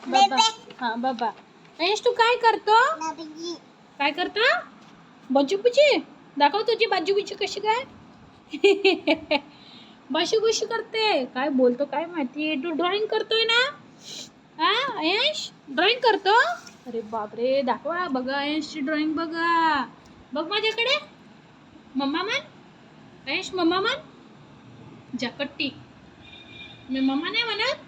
बाबा हा बाबा. अयश तू काय करतो? काय करतो? बाजूबुजी दाखव तुझी बाजूबुजी कशी काय. बाजूबुजी करते. काय बोलतो काय माहिती. तू ड्रॉइंग करतोय ना? हा अयश ड्रॉइंग करतो. अरे बापरे दाखवा बघा अयशची ड्रॉइंग बघा. बघ माझ्याकडे. मम्मा मन अयश मम्मा मन जाकट्टी. मी मम्मा नाही म्हणत.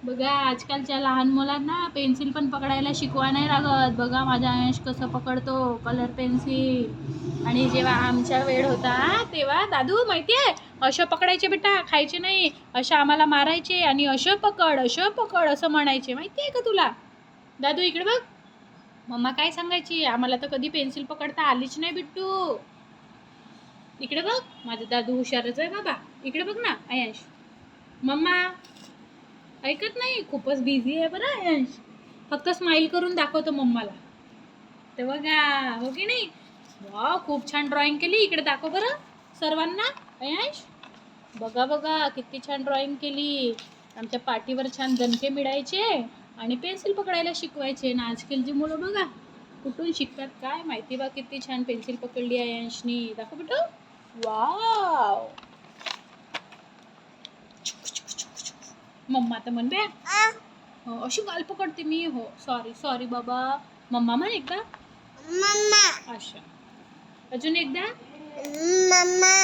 बघा आजकालच्या लहान मुलांना पेन्सिल पण पकडायला शिकवा नाही लागत. बघा माझा अंश कसं पकडतो कलर पेन्सिल. आणि जेव्हा आमचा वेळ होता तेव्हा दादू माहिती आहे असं पकडायचे बेटा, खायचे नाही, असं आम्हाला मारायचे आणि असं पकड असं म्हणायचे. माहिती आहे का तुला? दादू इकडे बघ. मम्मा काय सांगायची आम्हाला तर कधी पेन्सिल पकडता आलीच नाही बिट्टू. इकडे बघ माझा दादू हुशारच आहे बाबा. इकडे बघ ना अयश. मम्मा ऐकत नाही. खूपच बिझी आहे बरं अयश. फक्त स्माईल करून दाखवतो मम्माला. ते बघा हो की नाही. वा खूप छान ड्रॉइंग केली. इकडे दाखव बरं सर्वांना. अयश बघा बघा किती छान ड्रॉइंग केली. आमच्या पाटीवर छान दणके मिळायचे आणि पेन्सिल पकडायला शिकवायचे. ना आजकालची मुलं बघा कुठून शिकतात काय माहिती. बा किती छान पेन्सिल पकडली आहे अयशनी. दाखव बेटा. वाव मम्मा तर म्हण बे. हो अशी गाल पकडते मी. हो सॉरी सॉरी बाबा. मम्मा म्हण एकदा. मम्मा. अच्छा अजून एकदा. मम्मा.